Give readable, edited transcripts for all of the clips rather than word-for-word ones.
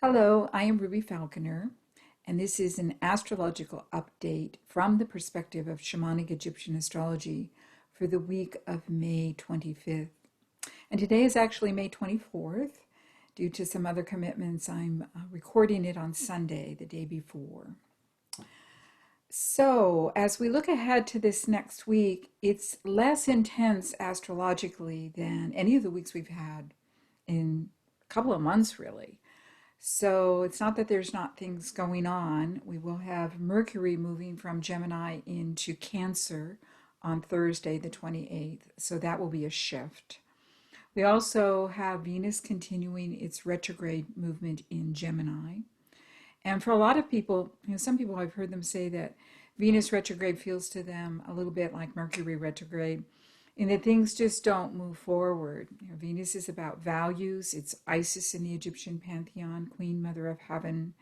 Hello, I am Ruby Falconer, and this is an astrological update from the perspective of Shamanic Egyptian Astrology for the week of May 25th. And today is actually May 24th. Due to some other commitments, I'm recording it on Sunday, the day before. So, as we look ahead to this next week, it's less intense astrologically than any of the weeks we've had in a couple of months, really. So it's not that there's not things going on. We will have Mercury moving from Gemini into Cancer on Thursday, the 28th. So that will be a shift. We also have Venus continuing its retrograde movement in Gemini. And for a lot of people, some people I've heard them say that Venus retrograde feels to them a little bit like Mercury retrograde, and that things just don't move forward. Venus is about values. It's Isis in the Egyptian pantheon, Queen Mother of Heaven.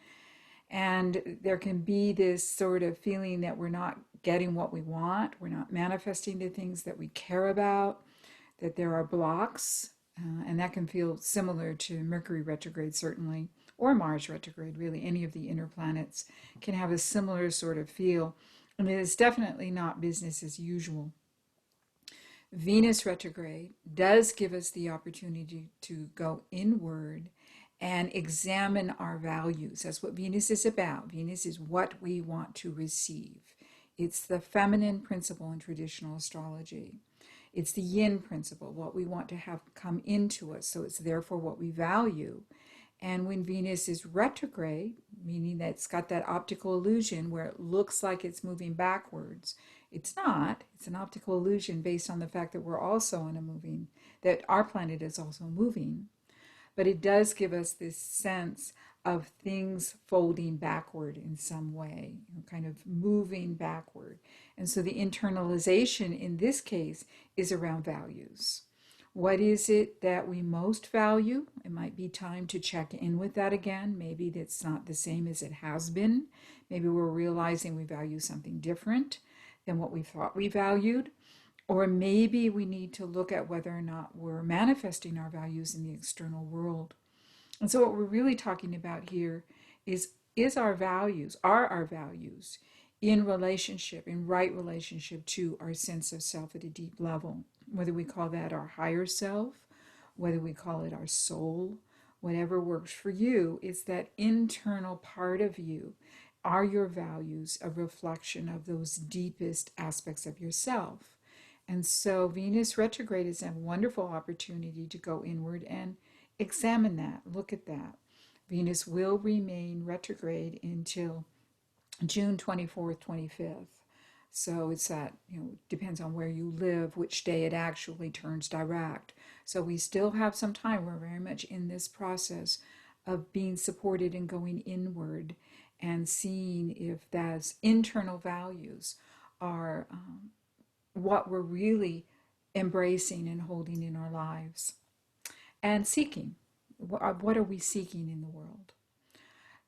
And there can be this sort of feeling that we're not getting what we want. We're not manifesting the things that we care about, that there are blocks. And that can feel similar to Mercury retrograde, certainly, or Mars retrograde, really. Any of the inner planets can have a similar sort of feel. And it is definitely not business as usual. Venus retrograde does give us the opportunity to go inward and examine our values. That's what Venus is about. Venus is what we want to receive. It's the feminine principle in traditional astrology. It's the yin principle, what we want to have come into us. So it's therefore what we value. And when Venus is retrograde, meaning that it's got that optical illusion where it looks like it's moving backwards, it's not. It's an optical illusion based on the fact that we're also on a moving, that our planet is also moving. But it does give us this sense of things folding backward in some way, kind of moving backward. And so the internalization in this case is around values. What is it that we most value? It might be time to check in with that again. Maybe that's not the same as it has been. Maybe we're realizing we value something different than what we thought we valued. Or maybe we need to look at whether or not we're manifesting our values in the external world. And so what we're really talking about here is our values, are our values in relationship, in right relationship to our sense of self at a deep level, whether we call that our higher self, whether we call it our soul, whatever works for you. It's that internal part of you. Are your values a reflection of those deepest aspects of yourself? And so Venus retrograde is a wonderful opportunity to go inward and examine that, look at that. Venus will remain retrograde until June 24th, 25th. So it's that, depends on where you live, which day it actually turns direct. So we still have some time. We're very much in this process of being supported and going inward and seeing if those internal values are what we're really embracing and holding in our lives and seeking. What are we seeking in the world?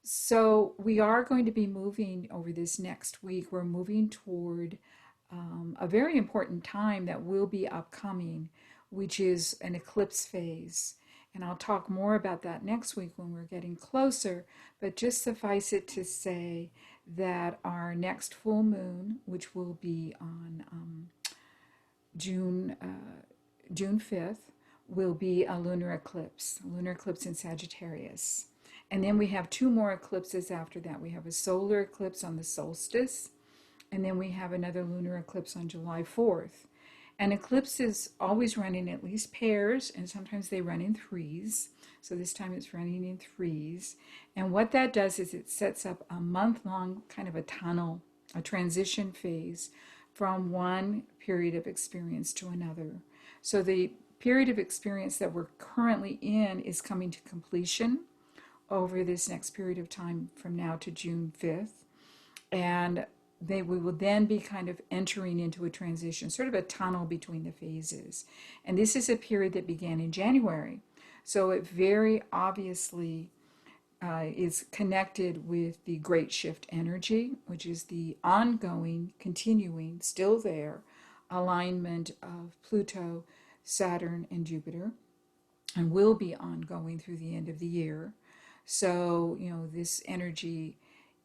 So we are going to be moving over this next week. We're moving toward a very important time that will be upcoming, which is an eclipse phase. And I'll talk more about that next week when we're getting closer, but just suffice it to say that our next full moon, which will be on June 5th, will be a lunar eclipse in Sagittarius. And then we have two more eclipses after that. We have a solar eclipse on the solstice, and then we have another lunar eclipse on July 4th. And eclipses always run in at least pairs, and sometimes they run in threes. So this time it's running in threes. And what that does is it sets up a month-long kind of a tunnel, a transition phase from one period of experience to another. So the period of experience that we're currently in is coming to completion over this next period of time from now to June 5th. And we will then be kind of entering into a transition, sort of a tunnel between the phases. And this is a period that began in January. So it very obviously is connected with the Great Shift energy, which is the ongoing, continuing, still there alignment of Pluto, Saturn, and Jupiter, and will be ongoing through the end of the year. So, this energy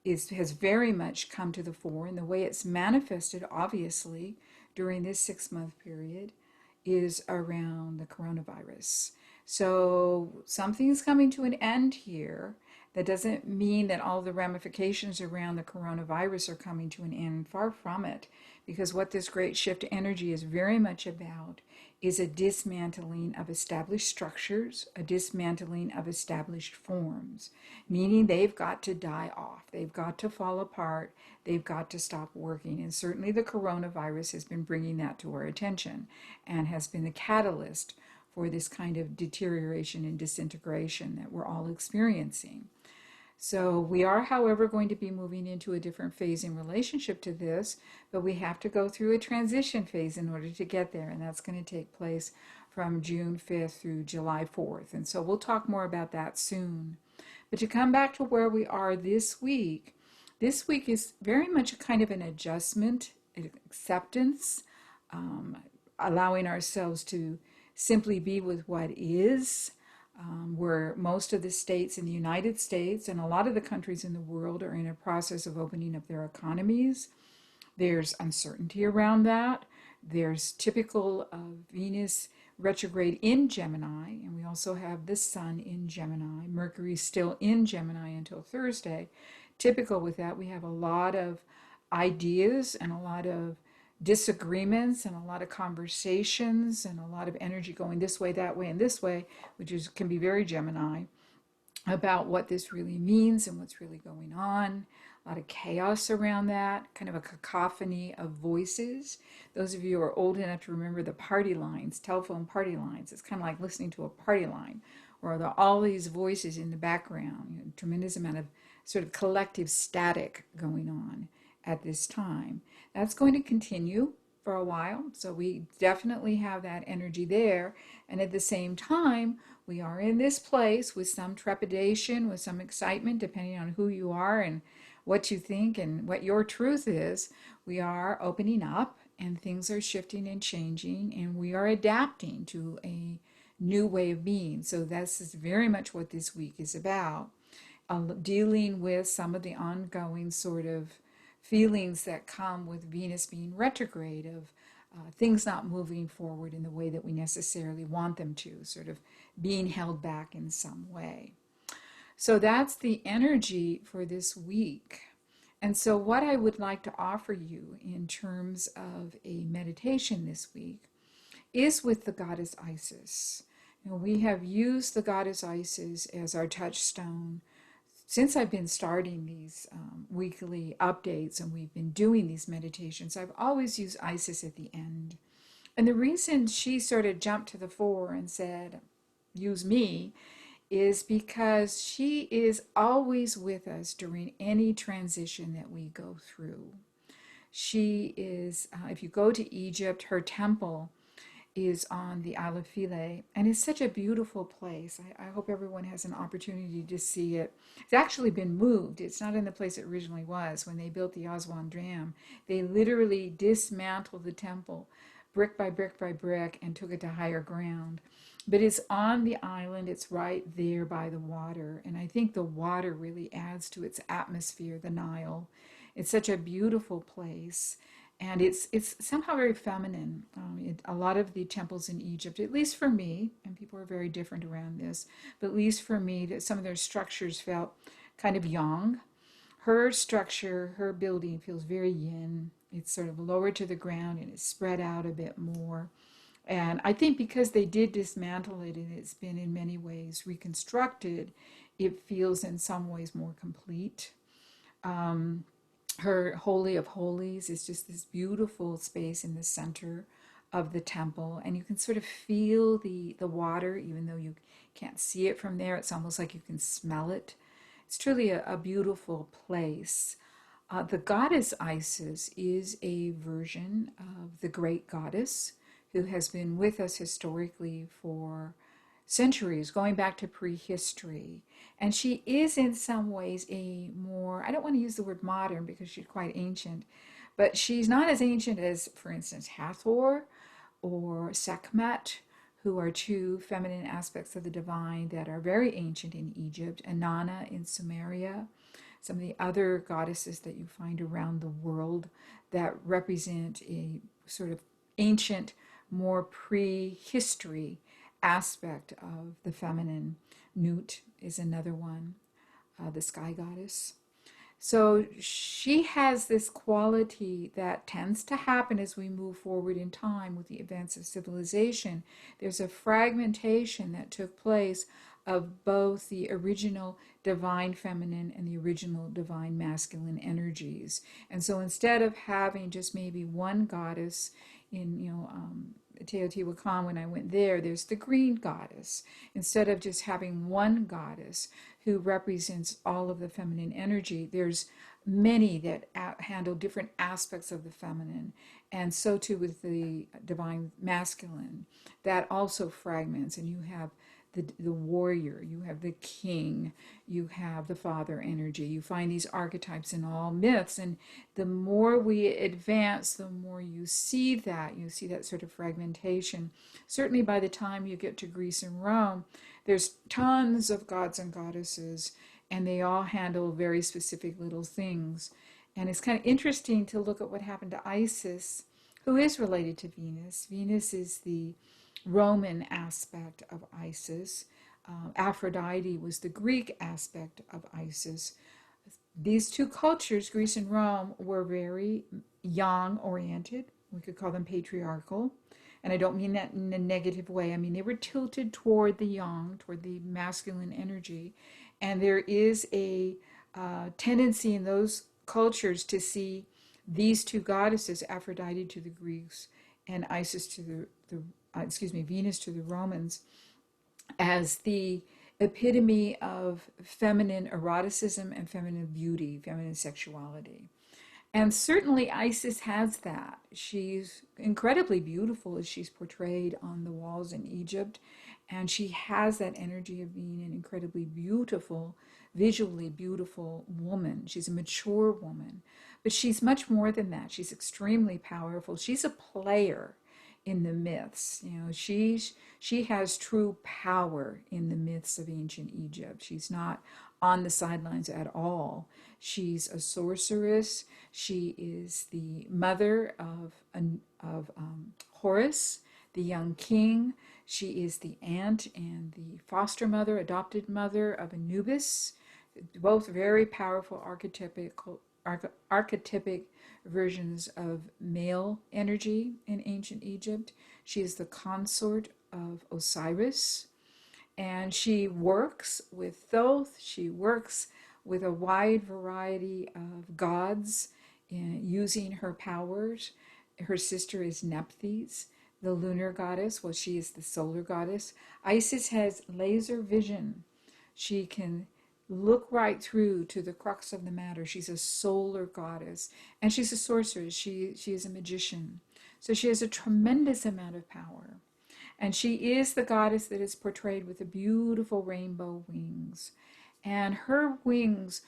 has very much come to the fore, and the way it's manifested, obviously, during this 6 month period is around the coronavirus. So something's coming to an end here. That doesn't mean that all the ramifications around the coronavirus are coming to an end. Far from it. Because what this great shift energy is very much about is a dismantling of established structures, a dismantling of established forms, meaning they've got to die off, they've got to fall apart, they've got to stop working. And certainly the coronavirus has been bringing that to our attention and has been the catalyst for this kind of deterioration and disintegration that we're all experiencing. So we are, however, going to be moving into a different phase in relationship to this, but we have to go through a transition phase in order to get there, and that's going to take place from June 5th through July 4th. And so we'll talk more about that soon. But to come back to where we are this week is very much a kind of an adjustment, an acceptance, allowing ourselves to simply be with what is, where most of the states in the United States and a lot of the countries in the world are in a process of opening up their economies. There's uncertainty around that. There's typical of Venus retrograde in Gemini, and we also have the Sun in Gemini. Mercury still in Gemini until Thursday. Typical with that, we have a lot of ideas and a lot of disagreements and a lot of conversations and a lot of energy going this way, that way, and this way, can be very Gemini, about what this really means and what's really going on. A lot of chaos around that, kind of a cacophony of voices. Those of you who are old enough to remember the party lines, telephone party lines, it's kind of like listening to a party line where there are all these voices in the background, tremendous amount of sort of collective static going on at this time. That's going to continue for a while, so we definitely have that energy there. And at the same time, we are in this place with some trepidation, with some excitement, depending on who you are and what you think and what your truth is. We are opening up and things are shifting and changing, and we are adapting to a new way of being. So this is very much what this week is about, dealing with some of the ongoing sort of feelings that come with Venus being retrograde, of things not moving forward in the way that we necessarily want them to, sort of being held back in some way. So that's the energy for this week. And so what I would like to offer you in terms of a meditation this week is with the goddess Isis. We have used the goddess Isis as our touchstone since I've been starting these weekly updates and we've been doing these meditations. I've always used Isis at the end. And the reason she sort of jumped to the fore and said, use me, is because she is always with us during any transition that we go through. She is, if you go to Egypt, her temple is on the Isle of Philae, and it's such a beautiful place. I hope everyone has an opportunity to see it. It's actually been moved. It's not in the place it originally was. When they built the Aswan Dam, they literally dismantled the temple brick by brick by brick and took it to higher ground. But it's on the island. It's right there by the water, and I think the water really adds to its atmosphere, the Nile. It's such a beautiful place. And it's somehow very feminine. A lot of the temples in Egypt, at least for me, and people are very different around this, but at least for me, that some of their structures felt kind of yang. Her structure, her building feels very yin. It's sort of lower to the ground and it's spread out a bit more. And I think because they did dismantle it and it's been in many ways reconstructed, it feels in some ways more complete. Her Holy of Holies is just this beautiful space in the center of the temple, and you can sort of feel the water, even though you can't see it from there. It's almost like you can smell it. It's truly a beautiful place. The goddess Isis is a version of the great goddess who has been with us historically for centuries, going back to prehistory. And she is in some ways a more, I don't want to use the word modern because she's quite ancient, but she's not as ancient as, for instance, Hathor or Sekhmet, who are two feminine aspects of the divine that are very ancient in Egypt, Inanna in Sumeria, some of the other goddesses that you find around the world that represent a sort of ancient, more prehistory aspect of the feminine. Nut is another one, the sky goddess. So she has this quality that tends to happen as we move forward in time with the advance of civilization. There's a fragmentation that took place of both the original divine feminine and the original divine masculine energies. And so instead of having just maybe one goddess in, Teotihuacan, when I went there, there's the green goddess. Instead of just having one goddess who represents all of the feminine energy, there's many that handle different aspects of the feminine. And so too with the divine masculine, that also fragments, and you have the warrior, you have the king, you have the father energy. You find these archetypes in all myths, and the more we advance, the more you see that sort of fragmentation. Certainly by the time you get to Greece and Rome, there's tons of gods and goddesses, and they all handle very specific little things. And it's kind of interesting to look at what happened to Isis, who is related to Venus. Venus is the Roman aspect of Isis. Aphrodite was the Greek aspect of Isis. These two cultures, Greece and Rome, were very yang oriented. We could call them patriarchal. And I don't mean that in a negative way. I mean, they were tilted toward the yang, toward the masculine energy. And there is a tendency in those cultures to see these two goddesses, Aphrodite to the Greeks and Isis to Venus to the Romans, as the epitome of feminine eroticism and feminine beauty, feminine sexuality. And certainly Isis has that. She's incredibly beautiful as she's portrayed on the walls in Egypt. And she has that energy of being an incredibly beautiful, visually beautiful woman. She's a mature woman. But she's much more than that. She's extremely powerful. She's a player in the myths. She has true power in the myths of ancient Egypt. She's not on the sidelines at all. She's a sorceress. She is the mother of Horus, the young king. She is the aunt and the foster mother, adopted mother of Anubis. Both very powerful archetypic versions of male energy in ancient Egypt. She is the consort of Osiris, and she works with Thoth. She works with a wide variety of gods using her powers. Her sister is Nephthys, the lunar goddess. Well, she is the solar goddess. Isis has laser vision. She can look right through to the crux of the matter. She's a solar goddess, and she's a sorceress. She is a magician. So she has a tremendous amount of power. And she is the goddess that is portrayed with the beautiful rainbow wings. And her wings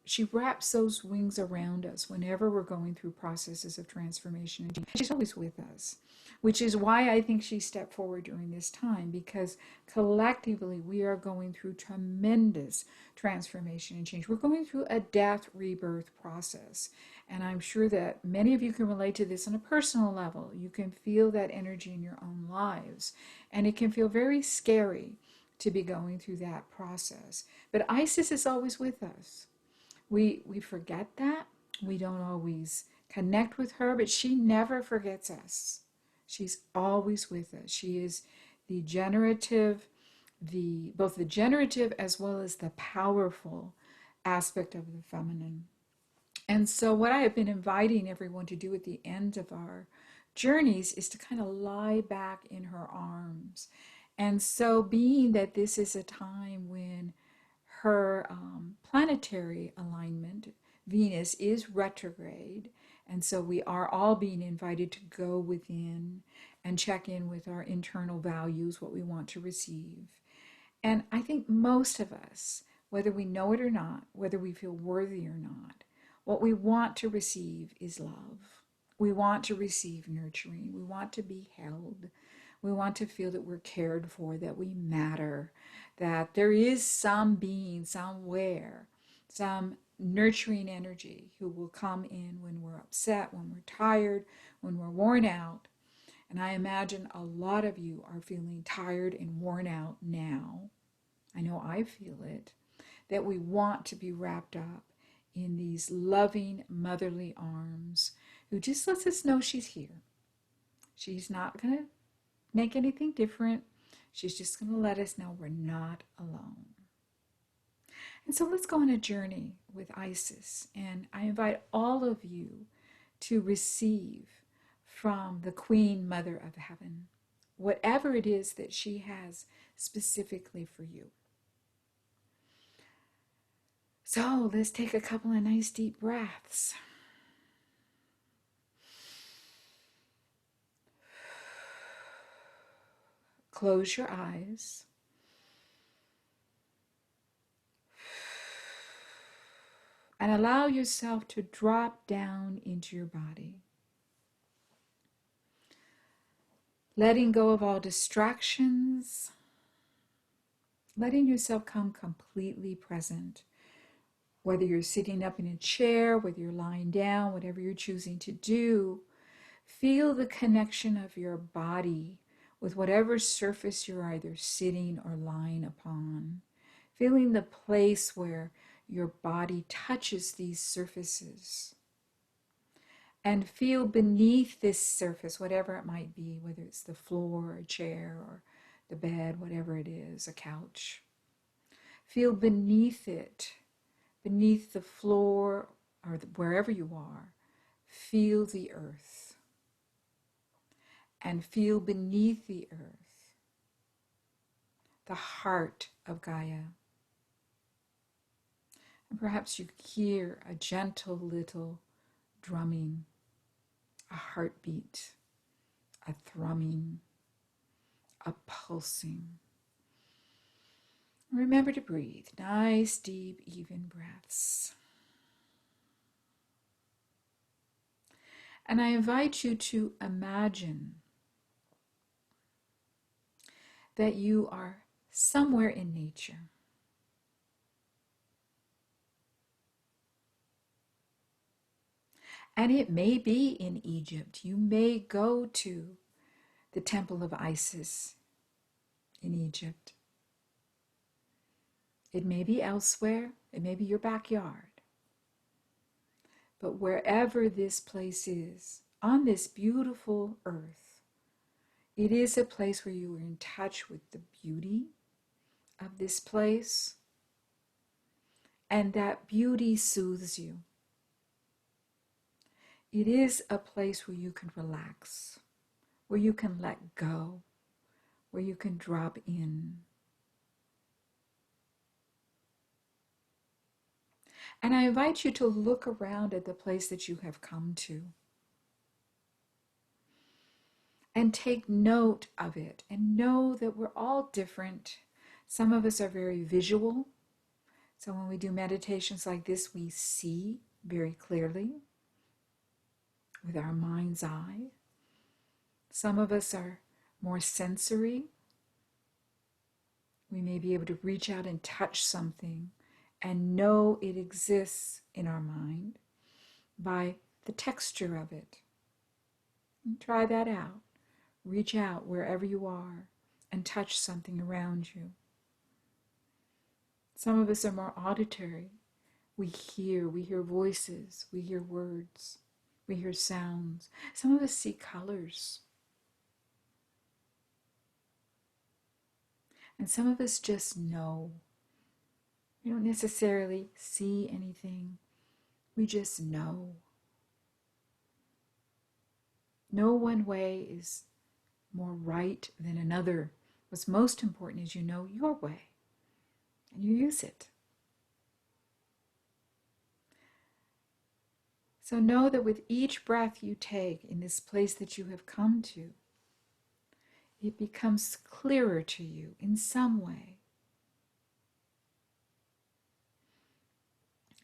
she wraps those wings around us whenever we're going through processes of transformation. She's always with us, which is why I think she stepped forward during this time, because collectively we are going through tremendous transformation and change. We're going through a death rebirth process. And I'm sure that many of you can relate to this on a personal level. You can feel that energy in your own lives. And it can feel very scary to be going through that process. But Isis is always with us. We forget that. We don't always connect with her, but she never forgets us. She's always with us. She is the generative, both the generative as well as the powerful aspect of the feminine. And so what I have been inviting everyone to do at the end of our journeys is to kind of lie back in her arms. And so being that this is a time when her planetary alignment, Venus, is retrograde, and so we are all being invited to go within and check in with our internal values, what we want to receive. And I think most of us, whether we know it or not, whether we feel worthy or not, what we want to receive is love. We want to receive nurturing. We want to be held. We want to feel that we're cared for, that we matter, that there is some being somewhere, some nurturing energy who will come in when we're upset, when we're tired, when we're worn out. And I imagine a lot of you are feeling tired and worn out now. I know I feel it, that we want to be wrapped up in these loving motherly arms who just lets us know she's here. She's not going to make anything different. She's just going to let us know we're not alone. And so let's go on a journey with Isis. And I invite all of you to receive from the Queen Mother of Heaven whatever it is that she has specifically for you. So let's take a couple of nice deep breaths. Close your eyes. And allow yourself to drop down into your body. Letting go of all distractions. Letting yourself come completely present. Whether you're sitting up in a chair, whether you're lying down, whatever you're choosing to do, feel the connection of your body with whatever surface you're either sitting or lying upon. Feeling the place where your body touches these surfaces. And feel beneath this surface, whatever it might be, whether it's the floor, a chair, or the bed, whatever it is, a couch. Feel beneath it, beneath the floor, or wherever you are. Feel the earth. And feel beneath the earth the heart of Gaia. And perhaps you hear a gentle little drumming, a heartbeat, a thrumming, a pulsing. Remember to breathe. Nice, deep, even breaths. And I invite you to imagine that you are somewhere in nature. And it may be in Egypt. You may go to the temple of Isis in Egypt. It may be elsewhere. It may be your backyard. But wherever this place is, on this beautiful earth, it is a place where you are in touch with the beauty of this place. And that beauty soothes you. It is a place where you can relax, where you can let go, where you can drop in. And I invite you to look around at the place that you have come to and take note of it and know that we're all different. Some of us are very visual. So when we do meditations like this, we see very clearly with our mind's eye. Some of us are more sensory. We may be able to reach out and touch something and know it exists in our mind by the texture of it. And try that out. Reach out wherever you are and touch something around you. Some of us are more auditory. We hear voices, we hear words, we hear sounds. Some of us see colors. And some of us just know. We don't necessarily see anything. We just know. No one way is more right than another. What's most important is you know your way and you use it. So know that with each breath you take in this place that you have come to, it becomes clearer to you in some way.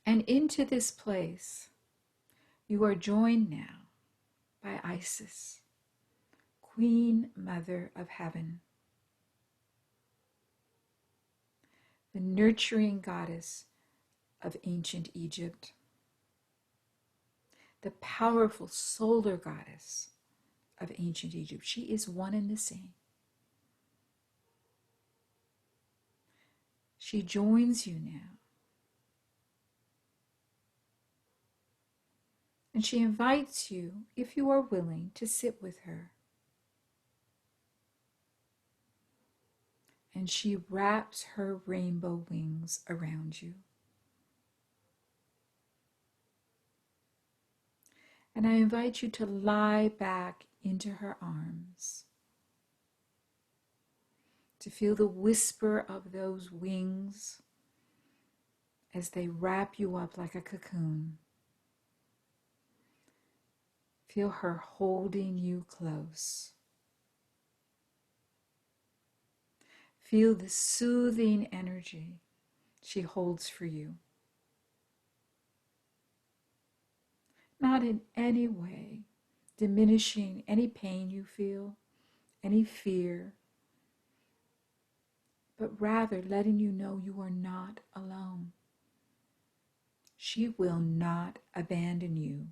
And into this place, you are joined now by Isis, Queen Mother of Heaven, the nurturing goddess of ancient Egypt, the powerful solar goddess of ancient Egypt. She is one and the same. She joins you now. And she invites you, if you are willing, to sit with her. And she wraps her rainbow wings around you. And I invite you to lie back into her arms, to feel the whisper of those wings as they wrap you up like a cocoon. Feel her holding you close. Feel the soothing energy she holds for you. Not in any way diminishing any pain you feel, any fear, but rather letting you know you are not alone. She will not abandon you.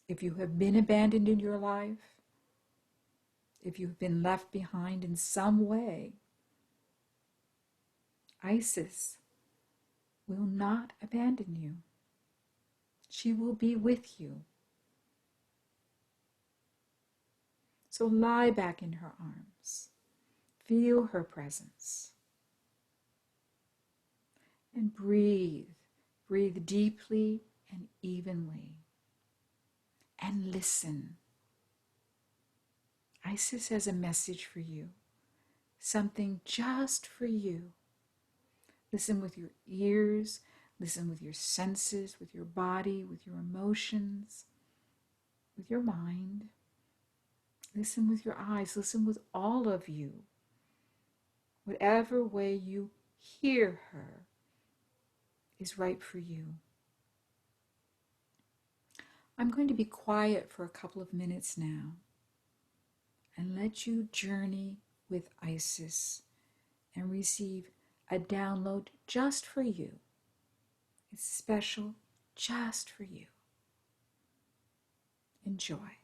If you have been abandoned in your life, if you've been left behind in some way, Isis will not abandon you. She will be with you. So lie back in her arms. Feel her presence. And breathe. Breathe deeply and evenly. And listen. Isis has a message for you. Something just for you. Listen with your ears. Listen with your senses, with your body, with your emotions, with your mind. Listen with your eyes. Listen with all of you. Whatever way you hear her is right for you. I'm going to be quiet for a couple of minutes now and let you journey with Isis and receive a download just for you. It's special just for you. Enjoy.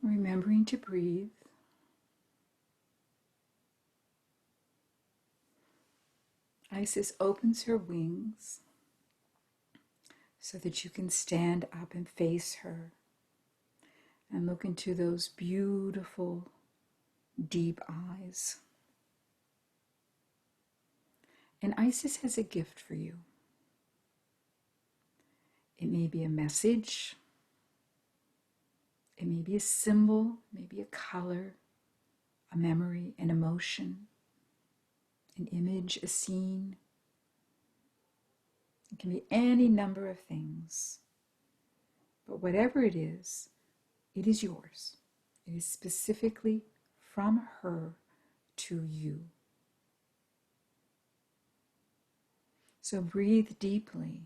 Remembering to breathe. Isis opens her wings so that you can stand up and face her and look into those beautiful, deep eyes. And Isis has a gift for you. It may be a message, it may be a symbol, maybe a color, a memory, an emotion, an image, a scene. It can be any number of things. But whatever it is yours. It is specifically from her to you. So breathe deeply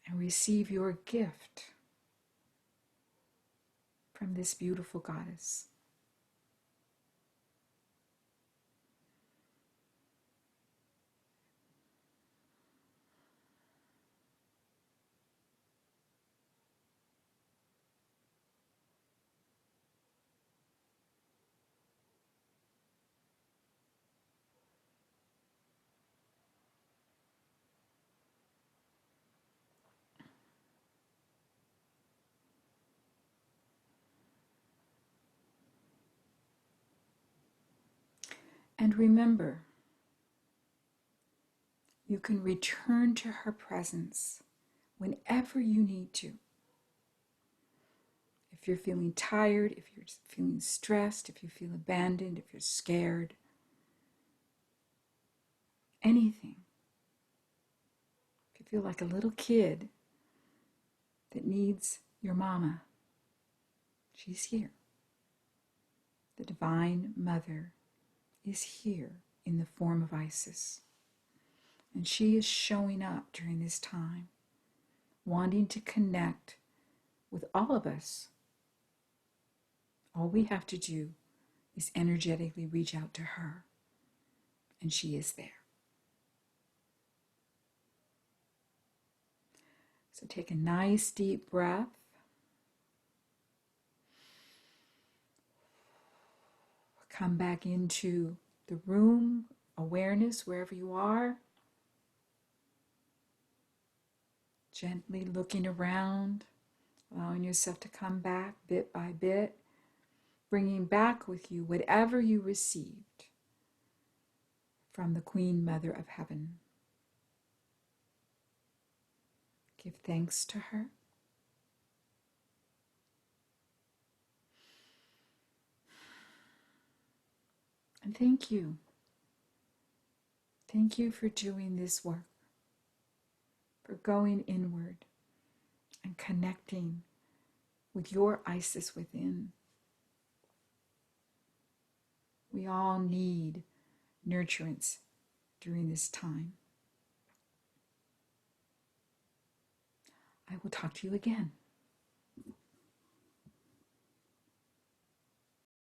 and receive your gift from this beautiful goddess. And remember, you can return to her presence whenever you need to. If you're feeling tired, if you're feeling stressed, if you feel abandoned, if you're scared, anything. If you feel like a little kid that needs your mama, she's here. The Divine Mother is here in the form of Isis. And she is showing up during this time, wanting to connect with all of us. All we have to do is energetically reach out to her, and she is there. So take a nice deep breath. Come back into the room, awareness wherever you are. Gently looking around, allowing yourself to come back bit by bit, bringing back with you whatever you received from the Queen Mother of Heaven. Give thanks to her. And thank you. Thank you for doing this work, for going inward and connecting with your Isis within. We all need nurturance during this time. I will talk to you again.